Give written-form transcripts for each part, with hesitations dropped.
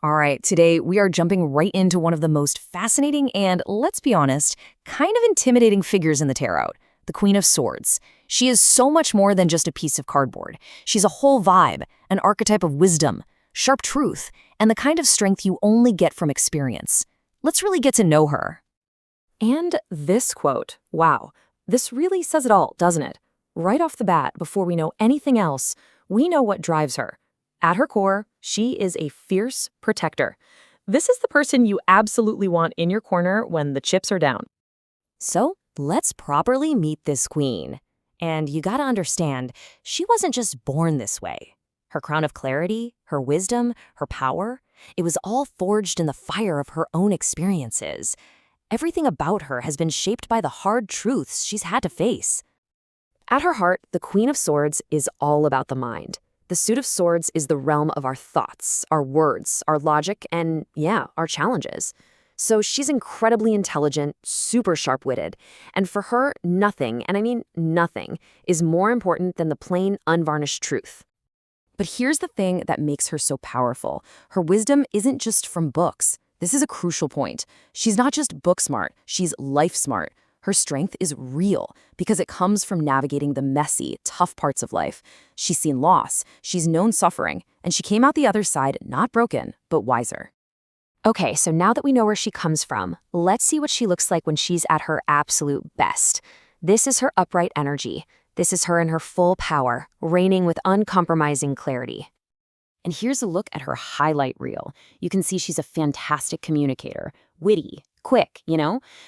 All right, today we are jumping right into one of the most fascinating and, let's be honest, kind of intimidating figures in the tarot, the Queen of Swords. She is so much more than just a piece of cardboard. She's a whole vibe, an archetype of wisdom, sharp truth, and the kind of strength you only get from experience. Let's really get to know her. And this quote, wow, this really says it all, doesn't it? Right off the bat, before we know anything else, we know what drives her. At her core, she is a fierce protector. This is the person you absolutely want in your corner when the chips are down. So, let's properly meet this queen. And you gotta understand, she wasn't just born this way. Her crown of clarity, her wisdom, her power, it was all forged in the fire of her own experiences. Everything about her has been shaped by the hard truths she's had to face. At her heart, the Queen of Swords is all about the mind. The suit of swords is the realm of our thoughts, our words, our logic, and yeah, our challenges. So she's incredibly intelligent, super sharp-witted, and for her, nothing, and I mean nothing, is more important than the plain, unvarnished truth. But here's the thing that makes her so powerful. Her wisdom isn't just from books. This is a crucial point. She's not just book smart, she's life smart. Her strength is real because it comes from navigating the messy, tough parts of life. She's seen loss, she's known suffering, and she came out the other side not broken, but wiser. Okay, so now that we know where she comes from, let's see what she looks like when she's at her absolute best. This is her upright energy. This is her in her full power, reigning with uncompromising clarity. And here's a look at her highlight reel. You can see she's a fantastic communicator, witty, quick,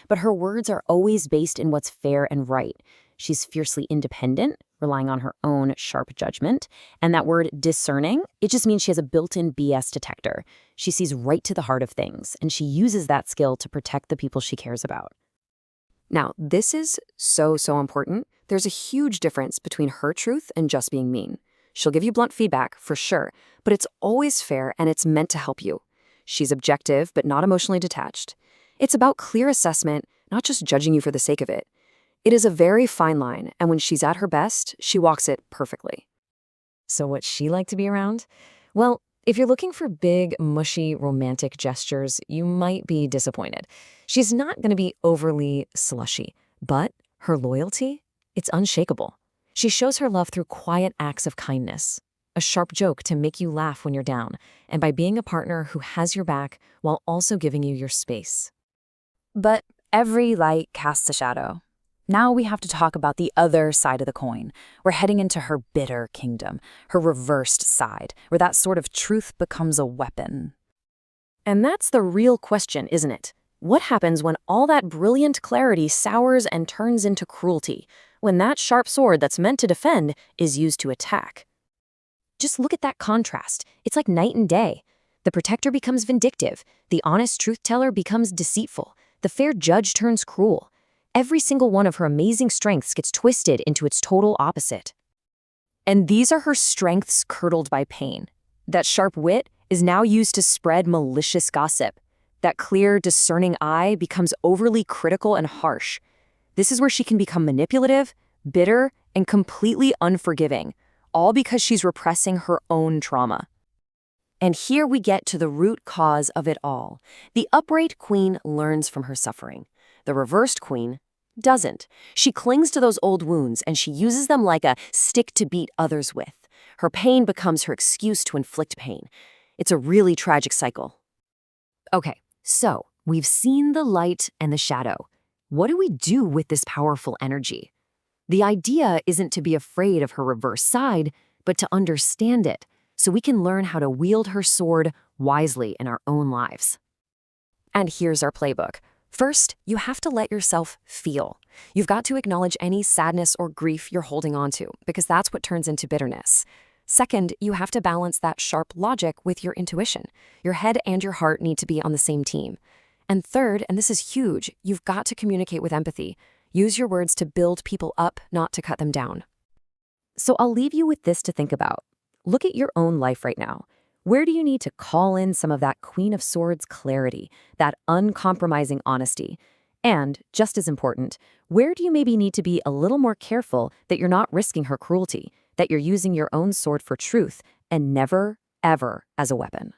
but her words are always based in what's fair and right. She's fiercely independent, relying on her own sharp judgment. And that word discerning, it just means she has a built-in BS detector. She sees right to the heart of things, and she uses that skill to protect the people she cares about. Now, this is so important. There's a huge difference between her truth and just being mean. She'll give you blunt feedback, for sure, but it's always fair and it's meant to help you. She's objective, but not emotionally detached. It's about clear assessment, not just judging you for the sake of it. It is a very fine line, and when she's at her best, she walks it perfectly. So what's she like to be around? Well, if you're looking for big, mushy, romantic gestures, you might be disappointed. She's not going to be overly slushy, but her loyalty, it's unshakable. She shows her love through quiet acts of kindness, a sharp joke to make you laugh when you're down, and by being a partner who has your back while also giving you your space. But every light casts a shadow. Now we have to talk about the other side of the coin. We're heading into her bitter kingdom, her reversed side, where that sort of truth becomes a weapon. And that's the real question, isn't it? What happens when all that brilliant clarity sours and turns into cruelty? When that sharp sword that's meant to defend is used to attack? Just look at that contrast. It's like night and day. The protector becomes vindictive. The honest truth-teller becomes deceitful. The fair judge turns cruel. Every single one of her amazing strengths gets twisted into its total opposite. And these are her strengths curdled by pain. That sharp wit is now used to spread malicious gossip. That clear, discerning eye becomes overly critical and harsh. This is where she can become manipulative, bitter, and completely unforgiving, all because she's repressing her own trauma. And here we get to the root cause of it all. The upright queen learns from her suffering. The reversed queen doesn't. She clings to those old wounds and she uses them like a stick to beat others with. Her pain becomes her excuse to inflict pain. It's a really tragic cycle. Okay, so we've seen the light and the shadow. What do we do with this powerful energy? The idea isn't to be afraid of her reverse side, but to understand it, so we can learn how to wield her sword wisely in our own lives. And here's our playbook. First, you have to let yourself feel. You've got to acknowledge any sadness or grief you're holding on to, because that's what turns into bitterness. Second, you have to balance that sharp logic with your intuition. Your head and your heart need to be on the same team. And third, and this is huge, you've got to communicate with empathy. Use your words to build people up, not to cut them down. So I'll leave you with this to think about. Look at your own life right now. Where do you need to call in some of that Queen of Swords clarity, that uncompromising honesty? And, just as important, where do you maybe need to be a little more careful that you're not risking her cruelty, that you're using your own sword for truth and never, ever as a weapon?